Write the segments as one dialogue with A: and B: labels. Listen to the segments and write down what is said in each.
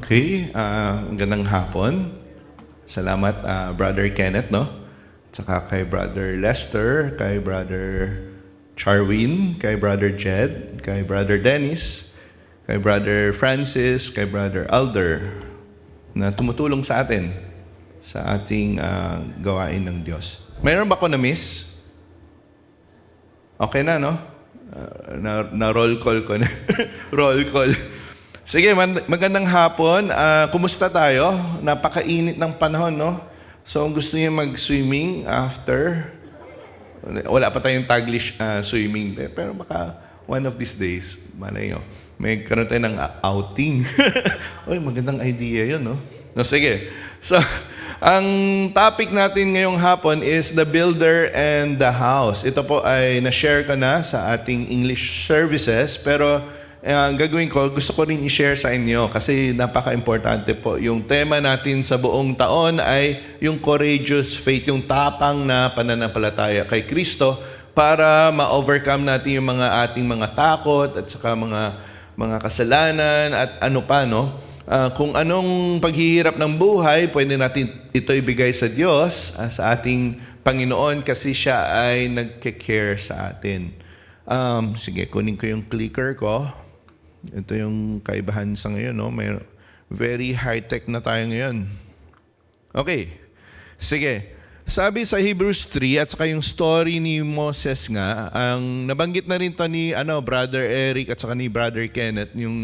A: Okay, magandang hapon. Salamat, Brother Kenneth, no? Tsaka kay Brother Lester, kay Brother Charwin, kay Brother Jed, kay Brother Dennis, kay Brother Francis, kay Brother Alder, na tumutulong sa atin sa ating gawain ng Diyos. Mayroon ba ako na-miss? Okay na, no? Na-roll call ko na. Roll call. Sige, magandang hapon. Kumusta tayo? Napakainit ng panahon, no? So, kung gusto niyo mag-swimming after, wala pa tayong Taglish swimming. Pero baka one of these days, malay nyo, may karoon tayo ng outing. Uy, magandang idea yun, no? No, sige. So, ang topic natin ngayong hapon is the builder and the house. Ito po ay na-share ko na sa ating English services, pero ang gagawin ko, gusto ko rin i-share sa inyo kasi napaka-importante po. Yung tema natin sa buong taon ay yung courageous faith, yung tapang na pananampalataya kay Kristo para ma-overcome natin yung ating mga takot at saka mga kasalanan at ano pa, no? Kung anong paghihirap ng buhay, pwede natin ito ibigay sa Diyos, sa ating Panginoon kasi siya ay nagke-care sa atin. Sige, kunin ko yung clicker ko. Ito yung kaibahan sa ngayon, no? May very high-tech na tayo ngayon. Okay. Sige. Sabi sa Hebrews 3 at saka yung story ni Moses nga, ang nabanggit na rin to ni Brother Eric at saka ni Brother Kenneth, yung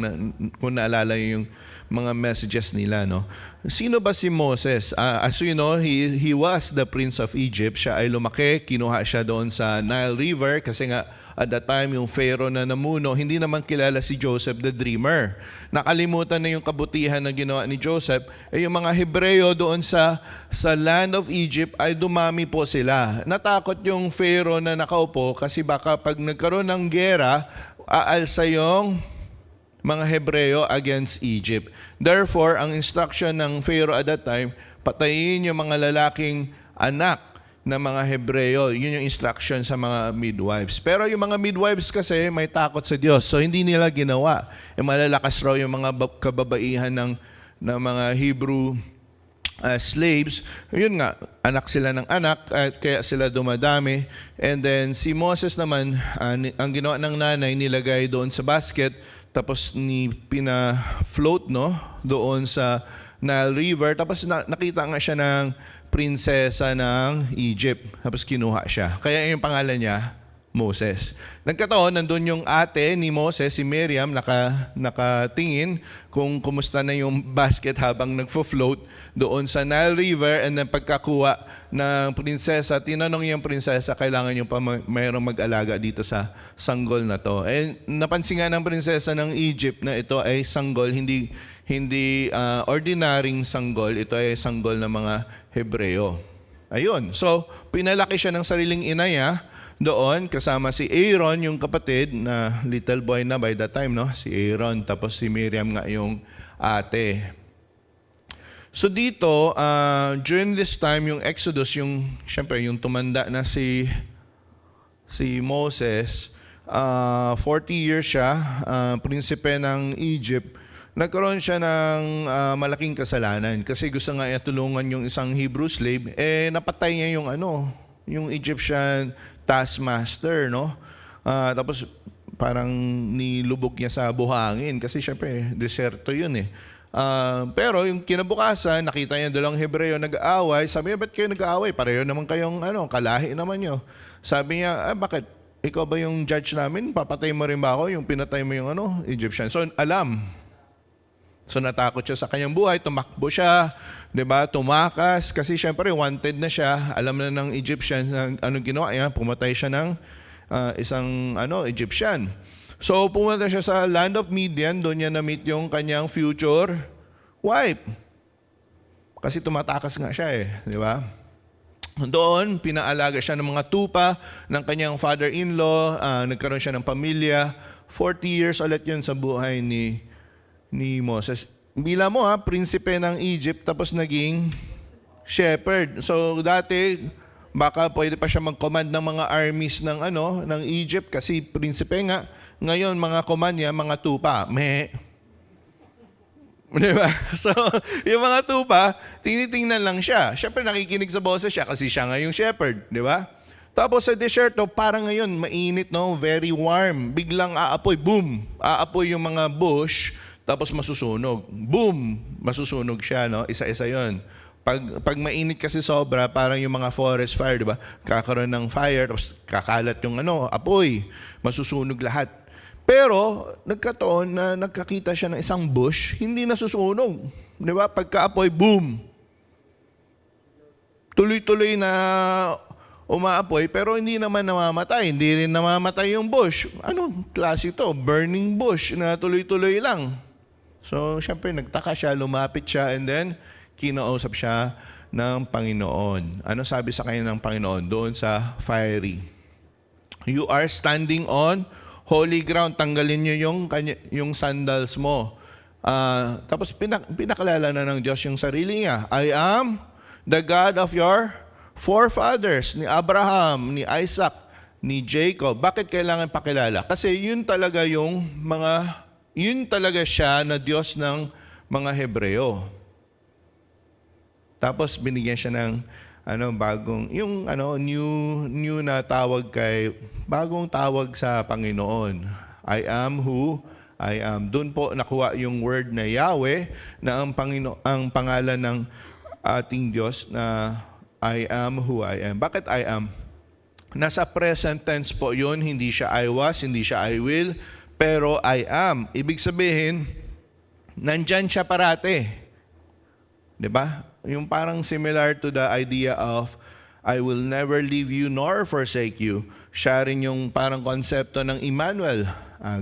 A: kung naalala yung mga messages nila, no? Sino ba si Moses? As you know, he was the prince of Egypt. Siya ay lumaki, kinuha siya doon sa Nile River kasi nga at that time, yung Pharaoh na namuno, hindi naman kilala si Joseph the Dreamer. Nakalimutan na yung kabutihan na ginawa ni Joseph. Yung mga Hebreo doon sa land of Egypt ay dumami po sila. Natakot yung Pharaoh na nakaupo kasi baka pag nagkaroon ng gera, aalsa yung mga Hebreo against Egypt. Therefore, ang instruction ng Pharaoh at that time, patayin yung mga lalaking anak na mga Hebreo. Yun yung instruction sa mga midwives. Pero yung mga midwives kasi may takot sa Diyos. So hindi nila ginawa. Malalakas raw yung mga kababaihan ng mga Hebrew slaves. Yun nga, anak sila ng anak at kaya sila dumadami. And then si Moses naman, ang ginawa ng nanay, nilagay doon sa basket tapos pina-float, no, doon sa Nile River. Tapos nakita nga siya ng prinsesa ng Egypt. Tapos kinuha siya. Kaya yung pangalan niya, Moses. Nagkataon, nandun yung ate ni Moses, si Miriam, nakatingin kung kumusta na yung basket habang nagfo-float doon sa Nile River. And then pagkakuha ng prinsesa, tinanong yung prinsesa, kailangan yung mayroong mag-alaga dito sa sanggol na to. And napansin nga ng prinsesa ng Egypt na ito ay sanggol, hindi ordinaryong sanggol. Ito ay sanggol ng mga Hebreo. Ayun. So, pinalaki siya ng sariling ina niya doon, kasama si Aaron, yung kapatid na little boy na by that time, no? Si Aaron, tapos si Miriam nga yung ate. So dito, during this time, yung Exodus, syempre, yung tumanda na si Moses, 40 years siya, prinsipe ng Egypt. Nagkaroon siya ng malaking kasalanan kasi gusto nga tulungan yung isang Hebrew slave, napatay niya yung Egyptian taskmaster, no? Tapos parang nilubog niya sa buhangin kasi syempre deserto yun eh. Pero yung kinabukasan, nakita niya dalawang Hebreo nag-aaway. Sabi niya, ba't kayo nag-aaway? Pareho naman kayong kalahi naman nyo. Sabi niya, bakit? Ikaw ba yung judge namin? Papatay mo rin ba ako? Yung pinatay mo yung Egyptian. So alam. So natakot siya sa kanyang buhay, tumakbo siya, 'di ba? Tumakas kasi syempre wanted na siya. Alam na ng Egyptian anong ginawa niya, pumatay siya ng isang Egyptian. So pumunta siya sa land of Midian, doon niya na-meet yung kanyang future wife. Kasi tumatakas nga siya 'di ba? Doon, pinaalaga siya ng mga tupa ng kanyang father-in-law, nagkaroon siya ng pamilya. 40 years ulit yun sa buhay ni Moses. Bila mo prinsipe ng Egypt tapos naging shepherd. So dati baka pwede pa siya mag-command ng mga armies ng Egypt kasi prinsipe nga. Ngayon mga command niya mga tupa. Di ba? So, yung mga tupa, tinitingnan lang siya. Siyempre, nakikinig sa boses siya kasi siya nga yung shepherd. Di ba? Tapos sa desierto, parang ngayon, mainit, no? Very warm. Biglang aapoy, boom! Aapoy yung mga bush, tapos masusunog. Boom! Masusunog siya, no? Isa-isa yon. Pag mainit kasi sobra, parang yung mga forest fire, di ba? Kakaroon ng fire, tapos kakalat yung apoy. Masusunog lahat. Pero, nagkataon na nagkakita siya ng isang bush, hindi nasusunog. Di ba? Pagka-apoy, boom! Tuloy-tuloy na umaapoy, pero hindi naman namamatay. Hindi rin namamatay yung bush. Anong klase ito? Burning bush na tuloy-tuloy lang. So, syempre, nagtaka siya, lumapit siya, and then, kinausap siya ng Panginoon. Ano sabi sa kanya ng Panginoon? Doon sa fiery. You are standing on holy ground. Tanggalin niyo yung sandals mo. Tapos pinakalala na ng Diyos yung sarili niya. I am the God of your forefathers, ni Abraham, ni Isaac, ni Jacob. Bakit kailangan pakilala? Kasi yun talaga siya na Diyos ng mga Hebreo. Tapos binigyan siya ng new na tawag bagong tawag sa Panginoon. I am who I am. Doon po nakuha yung word na Yahweh, na ang pangalan ng ating Diyos na I am who I am. Bakit I am? Nasa present tense po yun, hindi siya I was, hindi siya I will, pero I am. Ibig sabihin, nandyan siya parate. Diba? Yung parang similar to the idea of I will never leave you nor forsake you. Siya rin yung parang konsepto ng Emmanuel.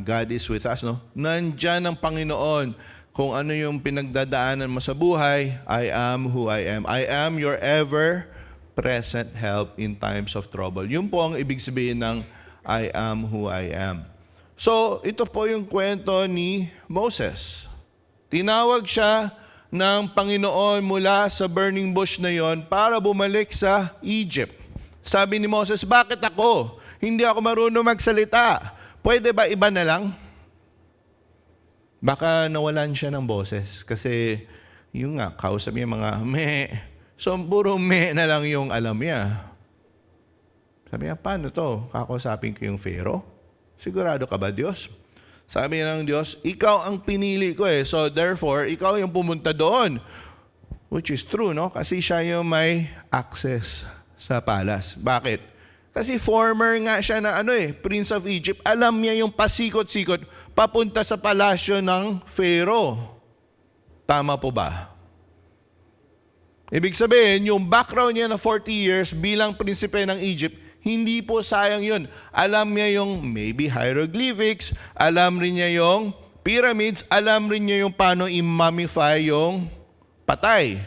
A: God is with us, no? Nandyan ang Panginoon. Kung ano yung pinagdadaanan mo sa buhay, I am who I am. I am your ever-present help in times of trouble. Yun po ang ibig sabihin ng I am who I am. So, ito po yung kwento ni Moses. Tinawag siya ng Panginoon mula sa burning bush na yon para bumalik sa Egypt. Sabi ni Moses, bakit ako? Hindi ako marunong magsalita. Pwede ba iba na lang? Baka nawalan siya ng boses kasi yung nga, kausap niya mga meh. So, puro meh na lang yung alam niya. Sabi niya, paano to? Kakausapin ko yung Pharaoh? Sigurado ka ba, Diyos? Sabi ng Diyos, ikaw ang pinili ko eh. So therefore, ikaw yung pumunta doon. Which is true, no? Kasi siya yung may access sa palace. Bakit? Kasi former nga siya na Prince of Egypt. Alam niya yung pasikot-sikot papunta sa palasyo ng Pharaoh. Tama po ba? Ibig sabihin, yung background niya na 40 years bilang prinsipe ng Egypt, hindi po sayang yun. Alam niya yung maybe hieroglyphics, alam rin niya yung pyramids, alam rin niya yung paano i-mummify yung patay.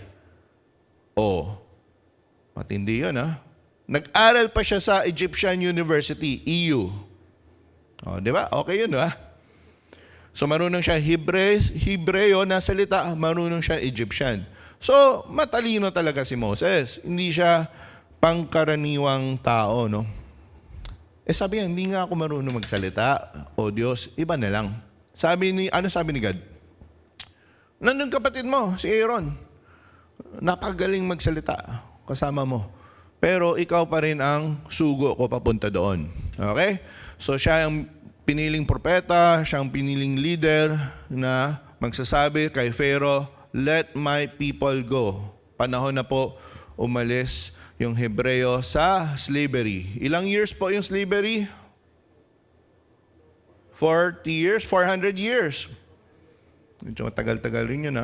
A: Matindi yun Nag-aral pa siya sa Egyptian University, EU. Di ba? Okay yun, So marunong siya Hebreo na salita, marunong siya Egyptian. So matalino talaga si Moses. Hindi siya pangkaraniwang tao, no? Sabi niya, hindi nga ako marunong magsalita. O Diyos, iba na lang. Sabi ni God? Nandun kapatid mo, si Aaron. Napagaling magsalita kasama mo. Pero ikaw pa rin ang sugo ko papunta doon. Okay? So siya ang piniling propeta, siya ang piniling leader na magsasabi kay Pharaoh, let my people go. Panahon na po umalis yung Hebreo sa slavery. Ilang years po yung slavery? 40 years? 400 years. Medyo matagal-tagal rin yun,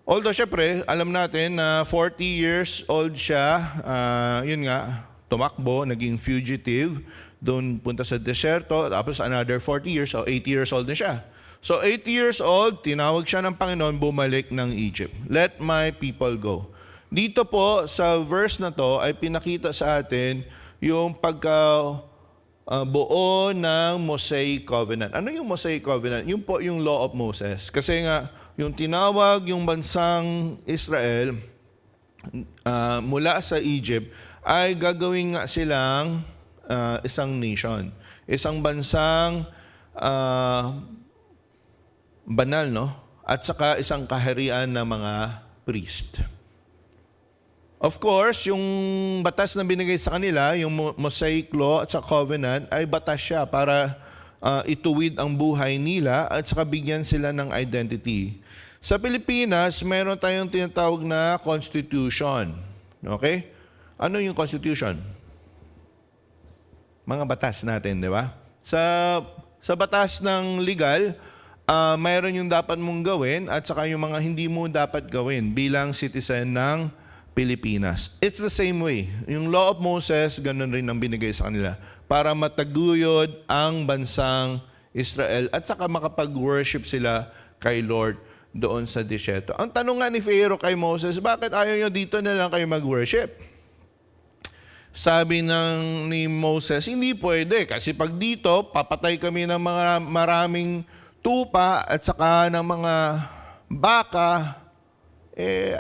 A: Although, syempre, alam natin na 40 years old siya, yun nga, tumakbo, naging fugitive, doon punta sa deserto, tapos another 40 years, so 80 years old na siya. So 80 years old, tinawag siya ng Panginoon, bumalik ng Egypt. Let my people go. Dito po, sa verse na to, ay pinakita sa atin yung buo ng Mosaic Covenant. Ano yung Mosaic Covenant? Yung po yung Law of Moses. Kasi nga, yung tinawag yung bansang Israel mula sa Egypt ay gagawin nga silang isang nation. Isang bansang banal, no? At saka isang kaharian ng mga priest. Of course, yung batas na binigay sa kanila, yung Mosaic Law at sa Covenant, ay batas siya para ituwid ang buhay nila at saka bigyan sila ng identity. Sa Pilipinas, meron tayong tinatawag na Constitution. Okay? Ano yung Constitution? Mga batas natin, di ba? Sa batas ng legal, mayroon yung dapat mong gawin at saka yung mga hindi mo dapat gawin bilang citizen ng Pilipinas. It's the same way. Yung Law of Moses, ganun rin ang binigay sa kanila para mataguyod ang bansang Israel at saka makapag-worship sila kay Lord doon sa desierto. Ang tanong nga ni Pharaoh kay Moses, bakit ayaw nyo dito na lang kayo mag-worship? Sabi ni Moses, hindi pwede kasi pag dito, papatay kami ng mga maraming tupa at saka ng mga baka,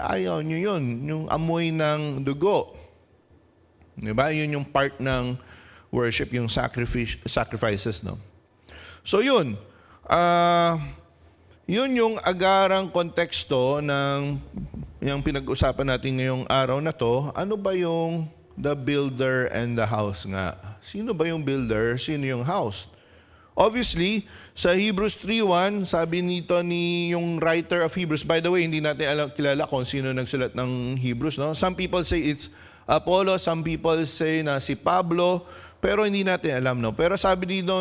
A: ayaw nyo yun, yung amoy ng dugo. Diba? Yun yung part ng worship, yung sacrifices, no? So yun, yun yung agarang konteksto ng yung pinag-usapan natin ngayong araw na to. Ano ba yung the builder and the house nga? Sino ba yung builder? Sino yung house? Obviously, sa Hebrews 3:1, sabi nito ni yung writer of Hebrews, by the way, hindi natin kilala kung sino nagsulat ng Hebrews, no? Some people say it's Apollo, some people say na si Pablo, pero hindi natin alam, no? Pero sabi dito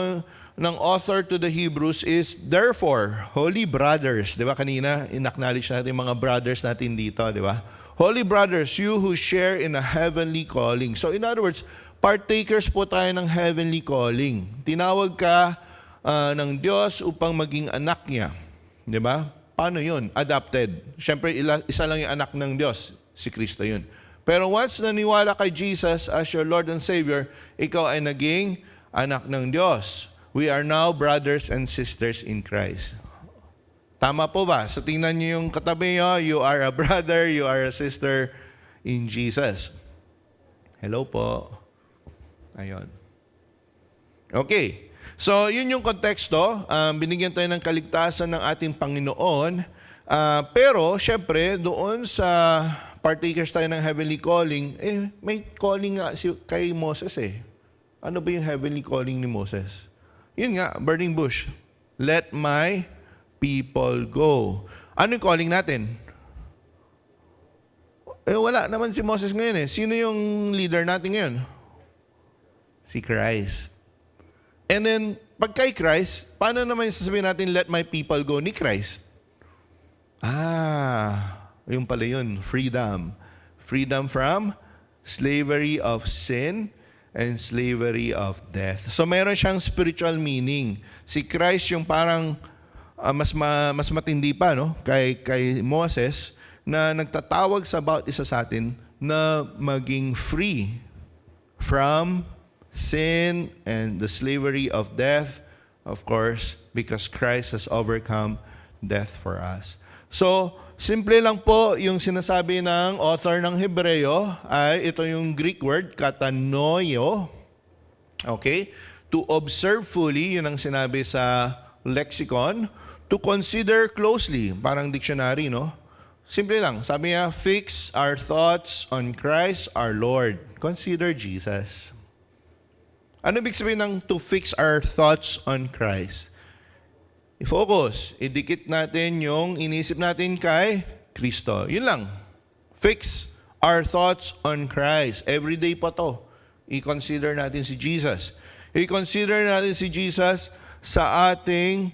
A: ng author to the Hebrews is, therefore, holy brothers, di ba kanina, in-acknowledge natin mga brothers natin dito, di ba? Holy brothers, you who share in a heavenly calling. So in other words, partakers po tayo ng heavenly calling. Tinawag ka ng Diyos upang maging anak niya. Di ba? Paano yun? Adopted. Siyempre, isa lang yung anak ng Diyos. Si Kristo yun. Pero once naniwala kay Jesus as your Lord and Savior, ikaw ay naging anak ng Diyos. We are now brothers and sisters in Christ. Tama po ba? So tingnan niyo yung katabi niyo, you are a brother, you are a sister in Jesus. Hello po. Ayun. Okay. So, yun yung konteksto. Binigyan tayo ng kaligtasan ng ating Panginoon. Pero, syempre, doon sa partakers tayo ng heavenly calling, may calling nga kay Moses eh. Ano ba yung heavenly calling ni Moses? Yun nga, burning bush. Let my people go. Ano yung calling natin? Wala naman si Moses ngayon eh. Sino yung leader natin ngayon? Si Christ. And then, pag kay Christ, paano naman sasabihin natin, let my people go ni Christ? Yung pala yun, freedom. Freedom from slavery of sin and slavery of death. So, meron siyang spiritual meaning. Si Christ yung parang mas matindi pa, no? Kay Moses, na nagtatawag sa bawat isa sa atin na maging free from sin and the slavery of death, of course, because Christ has overcome death for us. So, simple lang po yung sinasabi ng author ng Hebreo ay ito yung Greek word, katanoio. Okay? To observe fully, yun ang sinabi sa lexicon. To consider closely, parang dictionary, no? Simple lang. Sabi niya, fix our thoughts on Christ our Lord. Consider Jesus. Ano ibig sabihin ng to fix our thoughts on Christ? I-focus. Idikit natin yung inisip natin kay Kristo. Yun lang. Fix our thoughts on Christ. Every day pa to. I-consider natin si Jesus. I-consider natin si Jesus sa ating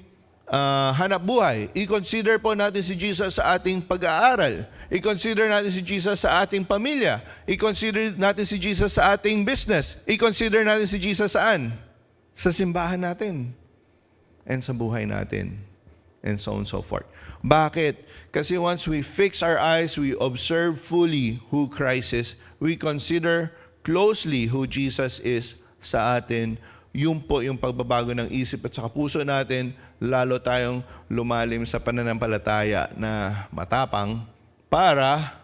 A: hanap buhay. I-consider po natin si Jesus sa ating pag-aaral. I-consider natin si Jesus sa ating pamilya. I-consider natin si Jesus sa ating business. I-consider natin si Jesus saan? Sa simbahan natin. And sa buhay natin. And so on and so forth. Bakit? Kasi once we fix our eyes, we observe fully who Christ is, we consider closely who Jesus is sa atin, yun po yung pagbabago ng isip at saka puso natin, lalo tayong lumalim sa pananampalataya na matapang para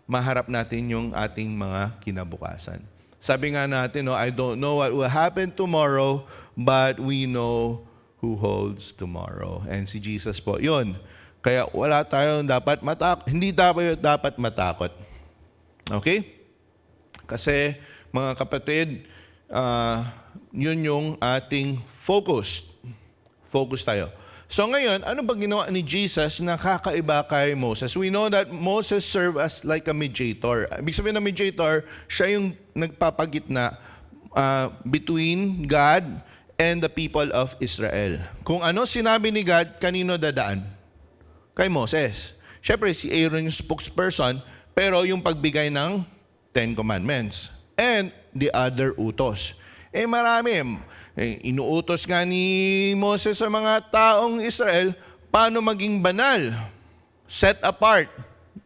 A: maharap natin yung ating mga kinabukasan. Sabi nga natin, no, I don't know what will happen tomorrow, but we know who holds tomorrow. And si Jesus po, yun. Kaya wala tayong dapat hindi dapat matakot. Okay? Kasi, mga kapatid, yun yung ating focus. Focus tayo. So ngayon, ano ba ginawa ni Jesus na kakaiba kay Moses? We know that Moses served as like a mediator. Ibig sabihin na mediator, siya yung nagpapagitna between God and the people of Israel. Kung ano sinabi ni God, kanino dadaan? Kay Moses. Siyempre, si Aaron yung spokesperson, pero yung pagbigay ng 10 Commandments and the other utos. Marami. Inuutos nga ni Moses sa mga taong Israel, paano maging banal? Set apart.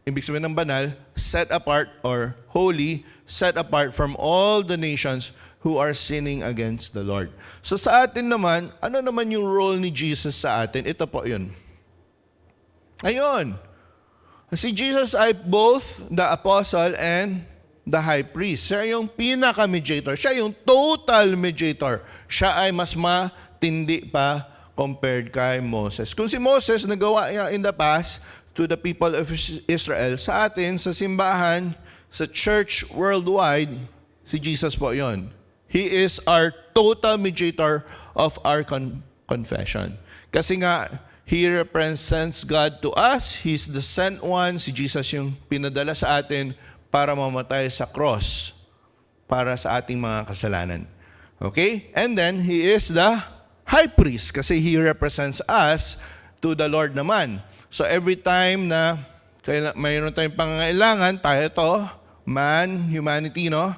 A: Ibig sabihin ng banal, set apart or holy, set apart from all the nations who are sinning against the Lord. So sa atin naman, ano naman yung role ni Jesus sa atin? Ito po yun. Ayun. Si Jesus ay both the apostle and the high priest. Siya yung pinaka-mediator. Siya yung total mediator. Siya ay mas matindi pa compared kay Moses. Kung si Moses nagawa niya in the past to the people of Israel, sa atin, sa simbahan, sa church worldwide, si Jesus po yon. He is our total mediator of our confession. Kasi nga, He represents God to us. He's the sent one. Si Jesus yung pinadala sa atin para mamatay sa cross para sa ating mga kasalanan. Okay? And then, He is the high priest kasi He represents us to the Lord naman. So every time na mayroon tayong pangangailangan, tayo to, man, humanity, no?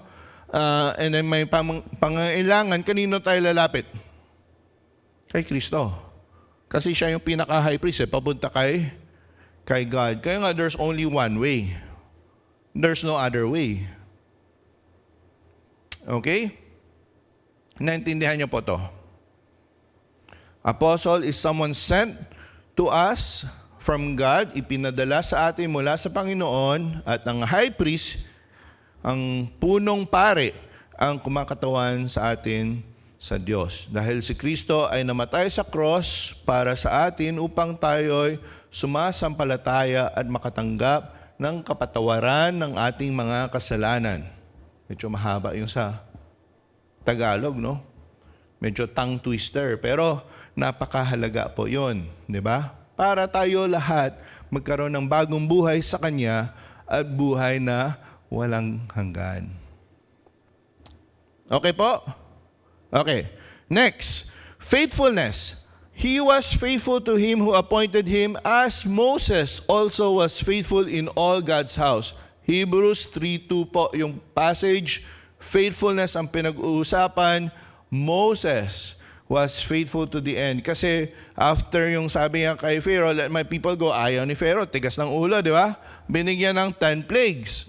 A: And then may pangangailangan, kanino tayo lalapit? Kay Kristo. Kasi siya yung pinaka-high priest, papunta kay God. Kaya nga, there's only one way. There's no other way. Okay? Naintindihan niyo po to. Apostle is someone sent to us from God, ipinadala sa atin mula sa Panginoon, at ang high priest, ang punong pare, ang kumakatawan sa atin sa Diyos. Dahil si Kristo ay namatay sa cross para sa atin upang tayo'y sumasampalataya at makatanggap ng kapatawaran ng ating mga kasalanan. Medyo mahaba yung sa Tagalog, no? Medyo tongue twister, pero napakahalaga po yun, di ba? Para tayo lahat magkaroon ng bagong buhay sa Kanya at buhay na walang hanggan. Okay po? Okay. Next, faithfulness. He was faithful to Him who appointed him, as Moses also was faithful in all God's house. Hebrews 3:2 po yung passage. Faithfulness ang pinag-uusapan. Moses was faithful to the end. Kasi after yung sabi niya kay Pharaoh, let my people go, ayaw ni Pharaoh, tigas ng ulo, di ba? Binigyan ng 10 plagues.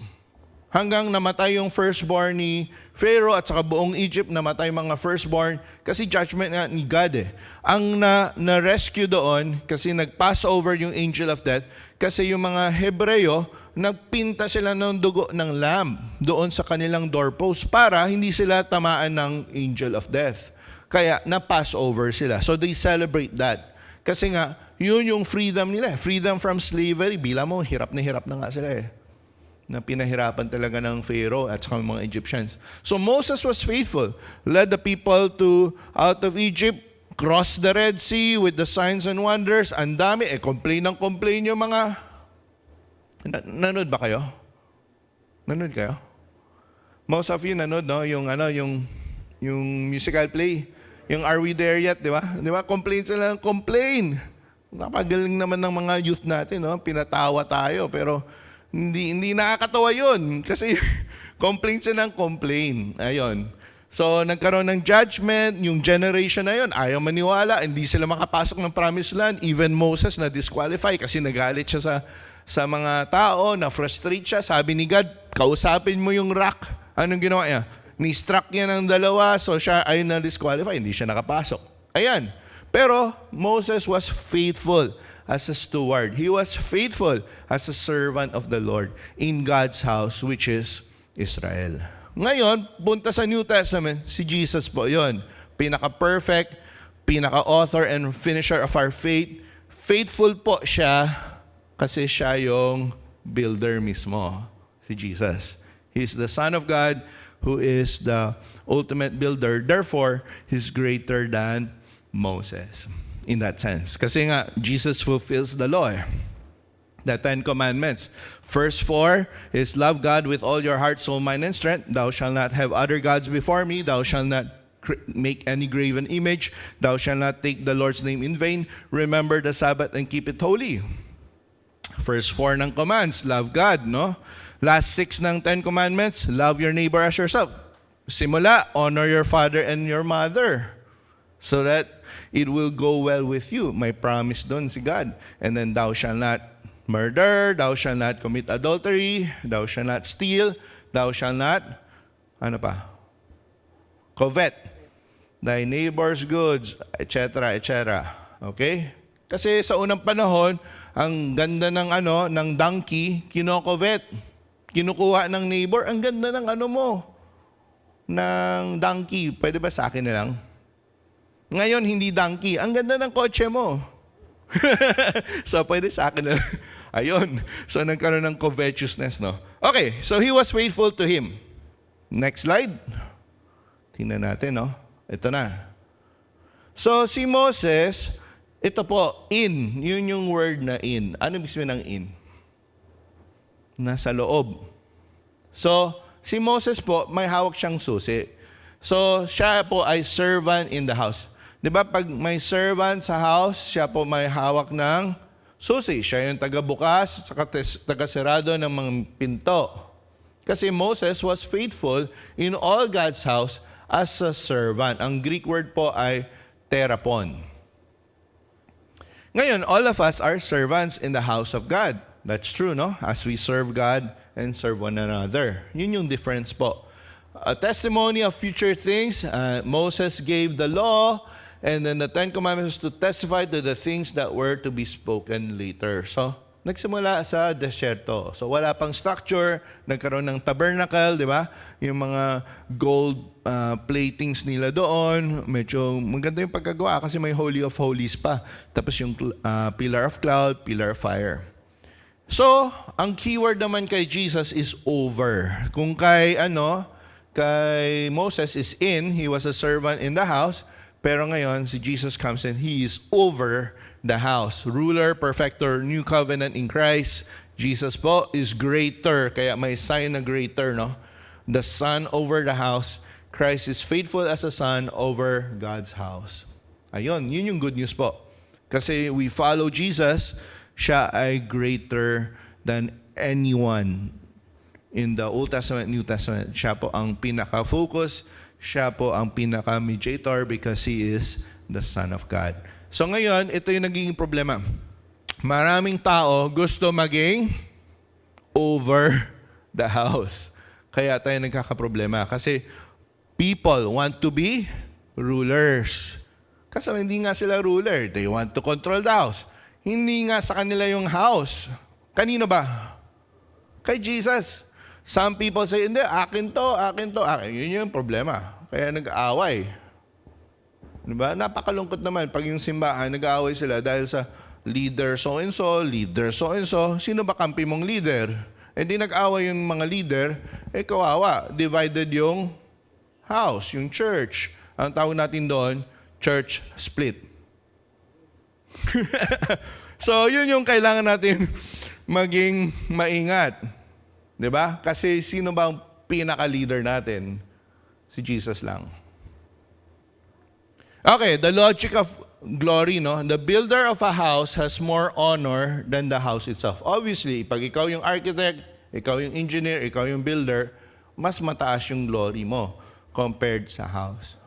A: Hanggang namatay yung firstborn ni Pharaoh at saka buong Egypt namatay mga firstborn kasi judgment nga ni God eh. Ang na-rescue doon kasi nag-pass over yung angel of death kasi yung mga Hebreo nagpinta sila ng dugo ng lamb doon sa kanilang doorpost para hindi sila tamaan ng angel of death. Kaya na-pass over sila. So they celebrate that. Kasi nga, yun yung freedom nila. Freedom from slavery. Bila mo, hirap na nga sila eh. Na pinahirapan talaga ng Pharaoh at saka mga Egyptians. So Moses was faithful, led the people out of Egypt, crossed the Red Sea with the signs and wonders. Ang dami, complain yung mga... Nanood ba kayo? Nanood kayo? Most of you nanood, no? Yung musical play. Yung Are We There Yet, di ba? Di ba? Complain sila ng complain. Napagaling naman ng mga youth natin, no? Pinatawa tayo, pero... Hindi nakakatawa yun kasi complain siya ng complain. Ayun. So, nagkaroon ng judgment, yung generation na yun, ayaw maniwala, hindi sila makapasok ng promised land. Even Moses na disqualify kasi nagalit siya sa mga tao, na-frustrate siya. Sabi ni God, kausapin mo yung rock. Anong ginawa niya? Ni-struck niya ng dalawa, so siya ay na-disqualify, hindi siya nakapasok. Ayan. Pero Moses was faithful as a steward. He was faithful as a servant of the Lord in God's house, which is Israel. Ngayon, punta sa New Testament, si Jesus po yon. Pinaka-perfect, pinaka-author and finisher of our faith. Faithful po siya kasi siya yung builder mismo, si Jesus. He's the Son of God who is the ultimate builder. Therefore, He's greater than Moses in that sense. Kasi nga, Jesus fulfills the law. The 10 Commandments. First 4 is love God with all your heart, soul, mind, and strength. Thou shalt not have other gods before me. Thou shalt not make any graven image. Thou shalt not take the Lord's name in vain. Remember the Sabbath and keep it holy. First 4 ng commands, love God, no? Last 6 ng 10 Commandments, love your neighbor as yourself. Simula, honor your father and your mother so that it will go well with you. May promise doon si God. And then thou shalt not murder, thou shalt not commit adultery, thou shalt not steal, thou shalt not, ano pa? Covet thy neighbor's goods, etc., etc. Okay? Kasi sa unang panahon, ang ganda ng donkey, kinokovet. Kinukuha ng neighbor, ang ganda ng ng donkey. Pwede ba sa akin na lang? Ngayon, hindi donkey. Ang ganda ng kotse mo. So, pwede sa akin na lang. Ayun. So, nagkaroon ng covetousness, no? Okay, so he was faithful to him. Next slide. Tingnan natin, no? Ito na. So, si Moses, ito po, in. Yun yung word na in. Ano ibig sabihin ng in? Nasa loob. So, si Moses po, may hawak siyang susi. So, siya po ay servant in the house. Di ba, pag may servant sa house, siya po may hawak ng susi. Siya yung taga-bukas, taga-serado ng mga pinto. Kasi Moses was faithful in all God's house as a servant. Ang Greek word po ay therapon. Ngayon, all of us are servants in the house of God. That's true, no? As we serve God and serve one another. Yun yung difference po. A testimony of future things, Moses gave the law, and then the 10 Commandments to testify to the things that were to be spoken later. So, nagsimula sa desierto. So, wala pang structure, nagkaroon ng tabernacle, di ba? Yung mga gold platings nila doon, medyo maganda yung pagkagawa kasi may Holy of Holies pa. Tapos yung pillar of cloud, pillar of fire. So, ang keyword naman kay Jesus is over. Kung kay Moses is in, he was a servant in the house, pero ngayon si Jesus comes and he is over the house. Ruler, perfecter, new covenant in Christ. Jesus po is greater, kaya may sign na greater, no? The son over the house. Christ is faithful as a son over God's house. Ayun, yun yung good news po. Kasi we follow Jesus, siya ay greater than anyone in the Old Testament, New Testament. Siya po ang pinaka-focus, siya po ang pinaka-mediator because He is the Son of God. So ngayon, ito yung nagiging problema. Maraming tao gusto maging over the house. Kaya tayo nagkakaproblema. Kasi people want to be rulers. Kasi hindi nga sila ruler. They want to control the house. Hindi nga sa kanila yung house. Kanino ba? Kay Jesus. Some people say, hindi, akin to, akin to, akin. Yun yung problema. Kaya nag-aaway. Diba? Napakalungkot naman pag yung simbahan, nag-aaway sila dahil sa leader so-and-so, leader so-and-so. Sino ba kampi mong leader? Hindi nag-aaway yung mga leader, kawawa. Divided yung house, yung church. Ang tawag natin doon, church split. So, yun yung kailangan natin maging maingat. Diba? Kasi sino ba ang pinaka-leader natin? Si Jesus lang. Okay, the logic of glory, no? The builder of a house has more honor than the house itself. Obviously, pag ikaw yung architect, ikaw yung engineer, ikaw yung builder, mas mataas yung glory mo compared sa house.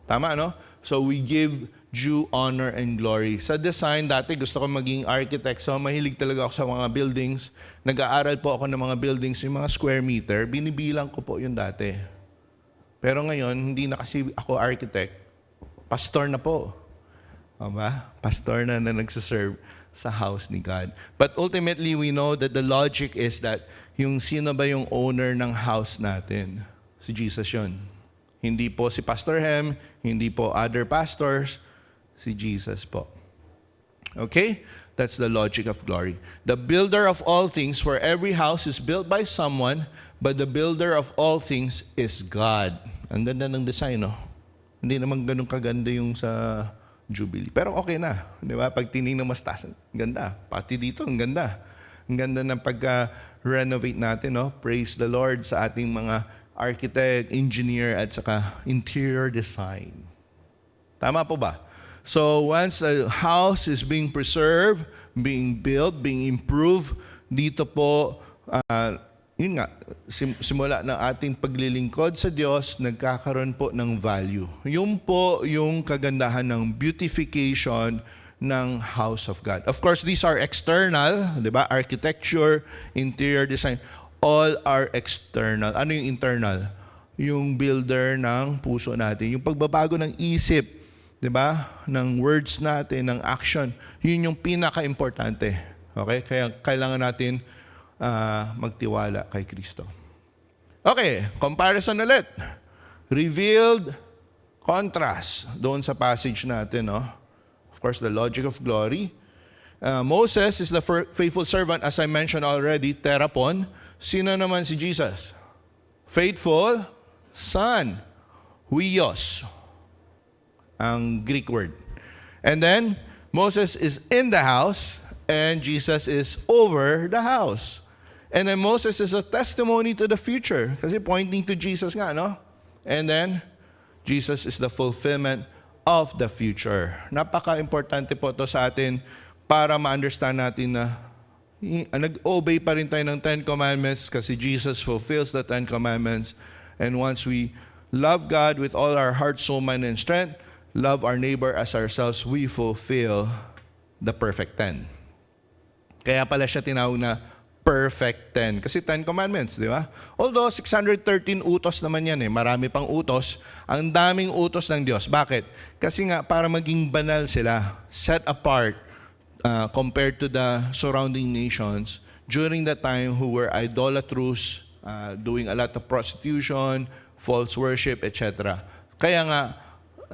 A: Tama, no? So we give due honor and glory. Sa design, dati gusto ko maging architect, so mahilig talaga ako sa mga buildings. Nag-aaral po ako ng mga buildings, yung mga square meter, binibilang ko po yun dati. Pero ngayon, hindi na kasi ako architect, pastor na po. Aba? Pastor na nagsaserve sa house ni God. But ultimately, we know that the logic is that yung sino ba yung owner ng house natin? Si Jesus yun. Hindi po si Pastor Hem, hindi po other pastors, Si Jesus po. Okay? That's the logic of glory. The builder of all things, for every house is built by someone, but the builder of all things is God. Ang ganda ng design, no? Hindi naman ganun kaganda yung sa Jubilee. Pero okay na. Di ba? Pag tinignan mas taas, ganda. Pati dito, ang ganda. Ang ganda ng pagka-renovate natin, no? Praise the Lord sa ating mga architect, engineer, at saka interior design. Tama po ba? So once a house is being preserved, being built, being improved, dito po, yun nga, simula ng ating paglilingkod sa Diyos, nagkakaroon po ng value. Yun po yung kagandahan ng beautification ng house of God. Of course, these are external, di ba? Architecture, interior design, all are external. Ano yung internal? Yung builder ng puso natin. Yung pagbabago ng isip, di ba? Ng words natin, ng action. Yun yung pinaka-importante. Okay? Kaya kailangan natin magtiwala kay Kristo. Okay, comparison ulit. Revealed, contrast. Doon sa passage natin, no? Of course, the logic of glory. Moses is the faithful servant, as I mentioned already, terapon. Sino naman si Jesus? Faithful son. Huios. Ang Greek word. And then, Moses is in the house, and Jesus is over the house. And then Moses is a testimony to the future, kasi pointing to Jesus nga, no? And then, Jesus is the fulfillment of the future. Napaka-importante po to sa atin para ma-understand natin na nag-obey pa rin tayo ng Ten Commandments kasi Jesus fulfills the Ten Commandments. And once we love God with all our heart, soul, mind, and strength, love our neighbor as ourselves, we fulfill the perfect 10. Kaya pala siya tinawag na perfect 10. Kasi 10 commandments, di ba? Although 613 utos naman yan marami pang utos, ang daming utos ng Diyos. Bakit? Kasi nga para maging banal sila, set apart compared to the surrounding nations during that time who were idolatrous, doing a lot of prostitution, false worship, etc. Kaya nga,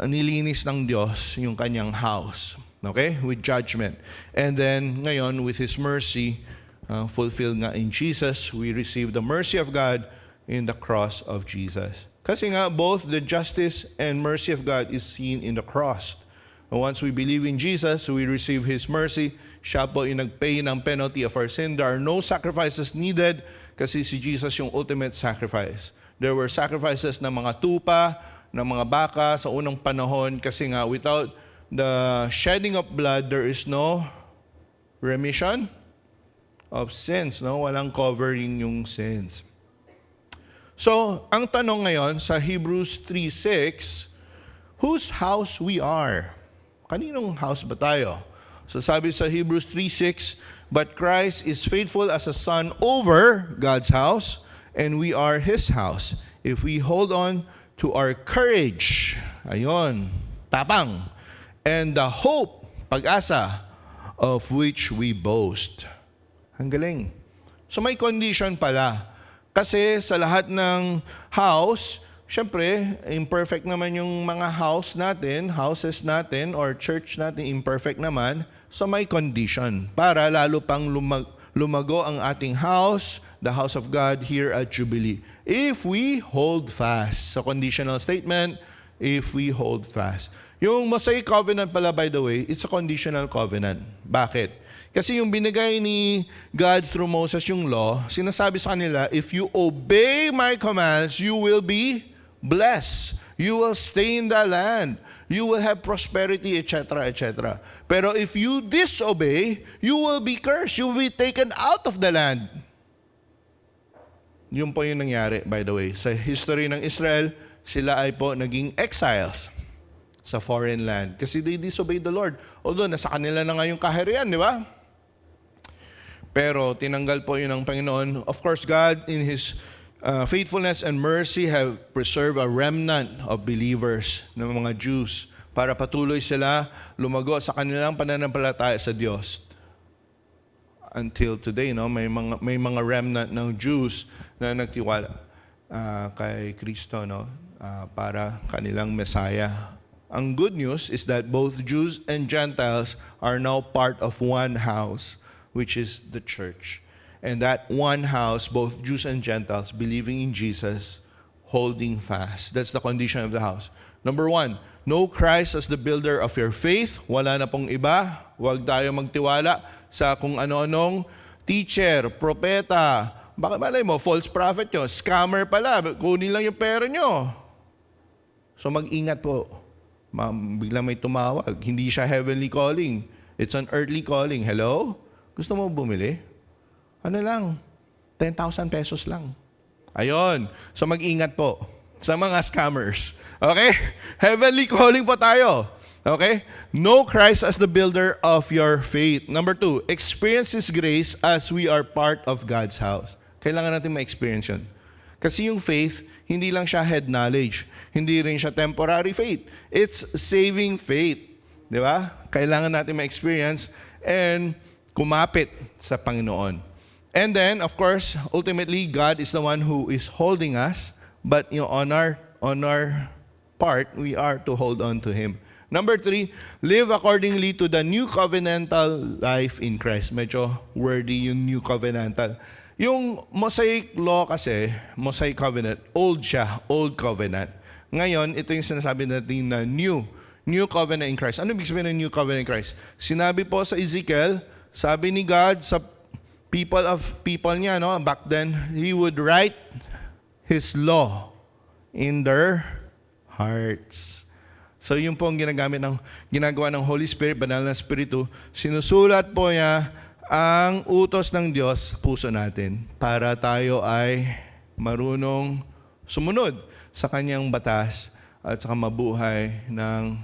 A: nilinis ng Diyos yung kanyang house, okay, with judgment. And then ngayon with His mercy, fulfilled nga in Jesus, we receive the mercy of God in the cross of Jesus. Kasi nga both the justice and mercy of God is seen in the cross. And once we believe in Jesus, we receive His mercy. Siya po yung nagpay ng penalty of our sin. There are no sacrifices needed kasi si Jesus yung ultimate sacrifice. There were sacrifices ng mga tupa, ng mga baka sa unang panahon kasi nga without the shedding of blood, there is no remission of sins. No? Walang covering yung sins. So, ang tanong ngayon sa Hebrews 3:6, whose house we are? Kaninong house ba tayo? So sabi sa Hebrews 3:6, but Christ is faithful as a son over God's house, and we are His house. If we hold on to our courage, ayon, tapang, and the hope, pag-asa, of which we boast. Ang galing. So may condition pala. Kasi sa lahat ng house, syempre, imperfect naman yung mga houses natin, or church natin, imperfect naman. So may condition para lalo pang lumago ang ating house, the house of God here at Jubilee. If we hold fast. Sa conditional statement, if we hold fast. Yung Mosaic Covenant pala, by the way, it's a conditional covenant. Bakit? Kasi yung binigay ni God through Moses yung law, sinasabi sa kanila, if you obey my commands, you will be blessed. You will stay in the land. You will have prosperity, etc., etc. Pero if you disobey, you will be cursed. You will be taken out of the land. Yun po yung nangyari, by the way. Sa history ng Israel, sila ay po naging exiles sa foreign land. Kasi they disobeyed the Lord. Although, nasa kanila na nga yung kaharian, di ba? Pero, tinanggal po yun ng Panginoon. Of course, God, in His faithfulness and mercy, have preserved a remnant of believers, ng mga Jews, para patuloy sila lumago sa kanilang pananampalataya sa Diyos. Until today, no, may mga remnant ng Jews na nagtiwala kay Kristo, no, para kanilang Messiah. ang good news is that both Jews and Gentiles are now part of one house, which is the church. And that one house, both Jews and Gentiles, believing in Jesus, holding fast. That's the condition of the house. Number 1, know Christ as the builder of your faith. Wala na pong iba. Huwag tayo magtiwala sa kung ano-anong teacher, propeta. Baka malay mo, false prophet yun. Scammer pala. Kunin lang yung pera nyo. So mag-ingat po. Biglang may tumawag. Hindi siya heavenly calling. It's an earthly calling. Hello? Gusto mo bumili? Ano lang? 10,000 pesos lang. Ayon. So mag-ingat po sa mga scammers. Okay? Heavenly calling po tayo. Okay? Know Christ as the builder of your faith. Number 2, experience His grace as we are part of God's house. Kailangan natin ma-experience yun. Kasi yung faith, hindi lang siya head knowledge. Hindi rin siya temporary faith. It's saving faith. Di ba? Kailangan natin ma-experience and kumapit sa Panginoon. And then, of course, ultimately, God is the one who is holding us. But on our part, we are to hold on to Him. Number 3, live accordingly to the new covenantal life in Christ. Medyo wordy yung new covenantal. Yung Mosaic law kasi, Mosaic covenant, old siya, old covenant. Ngayon, ito yung sinasabi natin na new covenant in Christ. Ano ibig sabihin ng new covenant in Christ? Sinabi po sa Ezekiel, sabi ni God sa people niya, no, back then, He would write His law in their hearts. So yun po ang ginagawa ng Holy Spirit, banal na Espiritu. Sinusulat po niya ang utos ng Diyos sa puso natin para tayo ay marunong sumunod sa Kanyang batas at saka mabuhay ng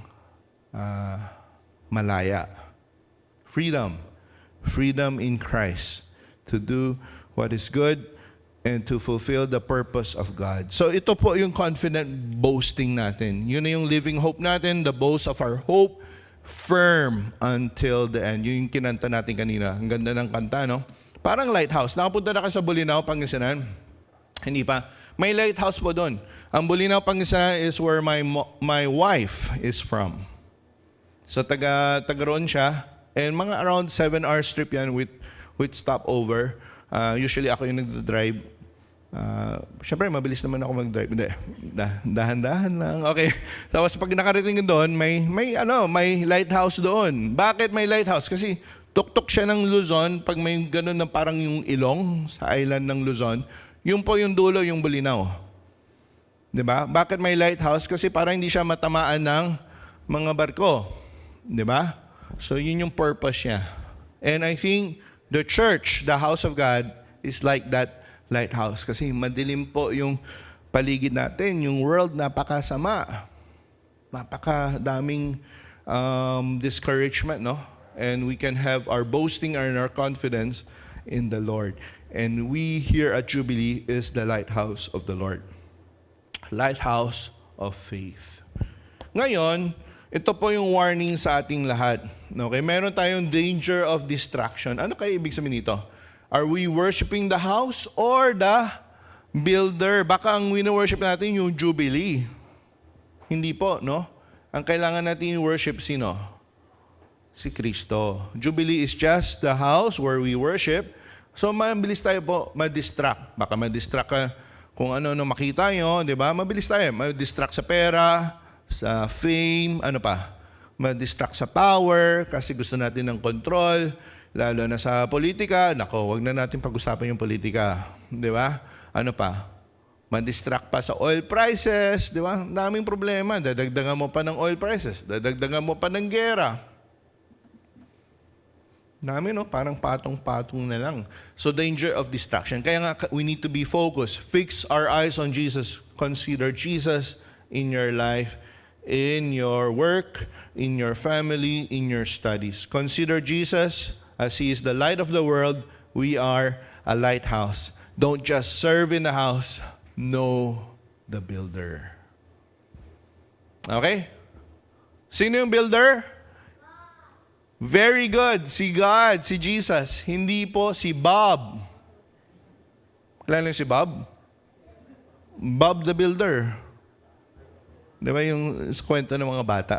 A: malaya. Freedom in Christ to do what is good and to fulfill the purpose of God. So ito po yung confident boasting natin. Yun na yung living hope natin, the boast of our hope, firm until the end. Yun yung kinanta natin kanina. Ang ganda ng kanta, no? Parang lighthouse. Nakapunta na ka sa Bolinao, Pangasinan? Hindi pa. May lighthouse po doon. Ang Bolinao, Pangasinan is where my wife is from. So taga roon siya. And mga around 7 hours trip yan with stopover. Usually ako yung nagdadrive. Siyempre, mabilis naman ako mag-drive. Hindi, dahan-dahan lang. Okay. Tapos pag nakarating doon, may lighthouse doon. Bakit may lighthouse? Kasi tuktok siya ng Luzon. Pag may ganun na parang yung ilong sa island ng Luzon, yun po yung dulo, yung Bolinao. Diba? Bakit may lighthouse? Kasi para hindi siya matamaan ng mga barko. Diba? So yun yung purpose niya. And I think the church, the house of God, is like that lighthouse. Kasi madilim po yung paligid natin. Yung world, napakasama. Napakadaming discouragement, no? And we can have our boasting and our confidence in the Lord. And we here at Jubilee is the lighthouse of the Lord. Lighthouse of faith. Ngayon, ito po yung warning sa ating lahat. Okay, meron tayong danger of distraction. Ano kaya ibig sabihin nito? Are we worshiping the house or the builder? Baka ang wino-worship natin yung Jubilee. Hindi po, no? Ang kailangan natin worship sino? Si Kristo. Jubilee is just the house where we worship. So mabilis tayo po ma-distract. Baka ma-distract ka kung ano makita nyo, di ba? Mabilis tayo. Ma-distract sa pera, sa fame, ano pa? Ma-distract sa power kasi gusto natin ng control, lalo na sa politika. Nako, wag na natin pag-usapan yung politika, di ba? Ano pa? Ma-distract pa sa oil prices, di ba? Daming problema. Dadagdagan mo pa ng oil prices, dadagdagan mo pa ng gera. Dami, no? Parang patong-patong na lang. So, danger of distraction. Kaya nga, we need to be focused. Fix our eyes on Jesus. Consider Jesus in your life, in your work, in your family, in your studies. Consider Jesus as He is the light of the world. We are a lighthouse. Don't just serve in the house. Know the builder. Okay? Sino yung builder? Very good. Si God, si Jesus. Hindi po si Bob. Kilala niyo si Bob? Bob the Builder. Di ba yung sa kwento ng mga bata?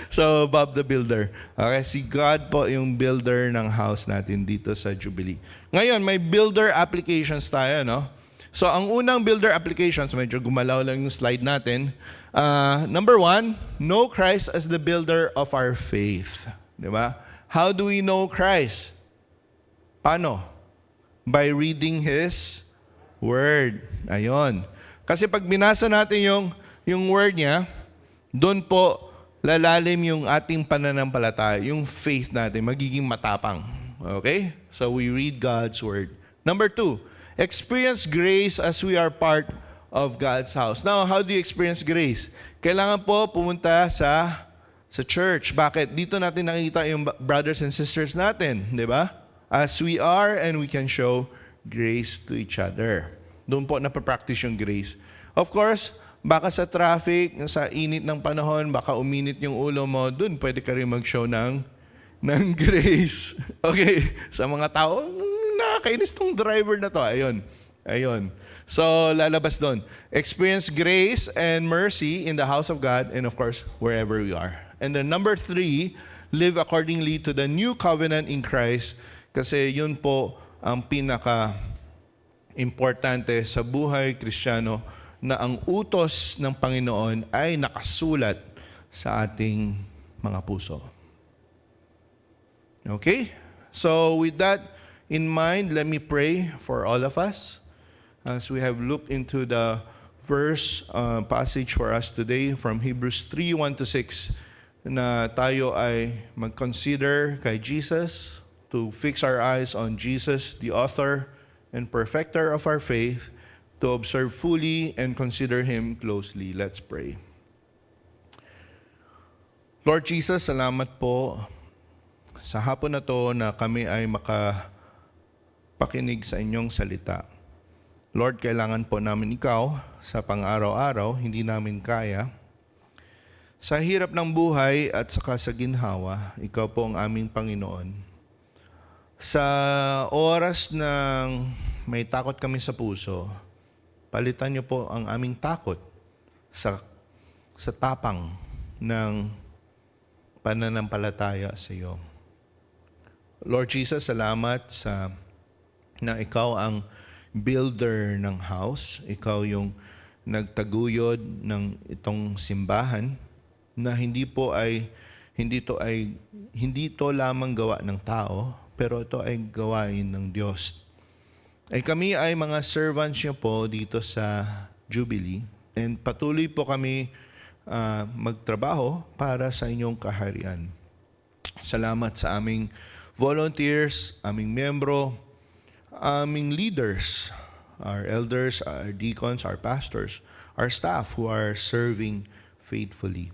A: So, Bob the Builder. Okay, si God po yung builder ng house natin dito sa Jubilee. Ngayon, may builder applications tayo, no? So, ang unang builder applications, medyo gumalaw lang yung slide natin. Number 1, know Christ as the builder of our faith. Di ba? How do we know Christ? Paano? By reading His Word. Ayon. Kasi pag binasa natin yung word niya, doon po lalalim yung ating pananampalataya, yung faith natin, magiging matapang. Okay? So we read God's Word. Number 2, experience grace as we are part of God's house. Now, how do you experience grace? Kailangan po pumunta sa church. Bakit? Dito natin nakikita yung brothers and sisters natin, di ba? As we are and we can show grace to each other. Doon po napapractice yung grace. Of course, baka sa traffic, sa init ng panahon, baka uminit yung ulo mo, dun pwede ka rin mag-show ng grace. Okay? Sa mga tao, nakakainis tong driver na to. Ayun. So, lalabas doon. Experience grace and mercy in the house of God and of course, wherever we are. And then number 3, live accordingly to the new covenant in Christ kasi yun po ang pinaka-importante sa buhay Kristiyano na ang utos ng Panginoon ay nakasulat sa ating mga puso. Okay? So with that in mind, let me pray for all of us as we have looked into the verse passage for us today from Hebrews 3:1-6 na tayo ay mag-consider kay Jesus, to fix our eyes on Jesus, the author and perfecter of our faith, to observe fully and consider Him closely. Let's pray. Lord Jesus, salamat po sa hapon na to na kami ay makapakinig sa inyong salita. Lord, kailangan po namin ikaw sa pang-araw-araw, hindi namin kaya. Sa hirap ng buhay at saka sa ginhawa, ikaw po ang aming Panginoon. Sa oras ng may takot kami sa puso, palitan niyo po ang aming takot sa tapang ng pananampalataya sa iyo. Lord Jesus, salamat na ikaw ang builder ng house. Ikaw yung nagtaguyod ng itong simbahan na hindi to lamang gawa ng tao, pero ito ay gawain ng Diyos. Ay kami ay mga servants niyo po dito sa Jubilee and patuloy po kami magtrabaho para sa inyong kaharian. Salamat sa aming volunteers, aming membro, aming leaders, our elders, our deacons, our pastors, our staff who are serving faithfully.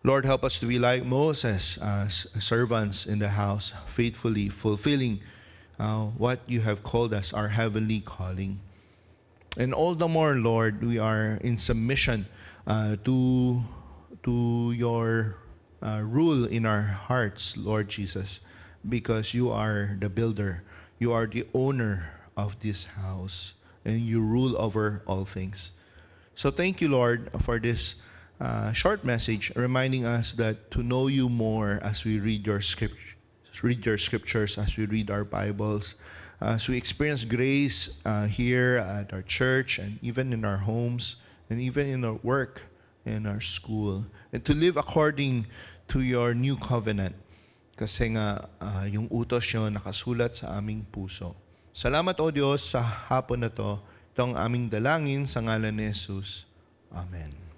A: Lord, help us to be like Moses as servants in the house, faithfully fulfilling what you have called us, our heavenly calling. And all the more, Lord, we are in submission to your rule in our hearts, Lord Jesus, because you are the builder, you are the owner of this house, and you rule over all things. So thank you, Lord, for this short message reminding us that to know you more as we read your scriptures, as we read our Bibles, as we experience grace here at our church and even in our homes and even in our work and our school, and to live according to your new covenant kasi nga yung utos yun nakasulat sa aming puso. Salamat o Diyos sa hapon na to, itong aming dalangin sa ngalan ni Jesus. Amen.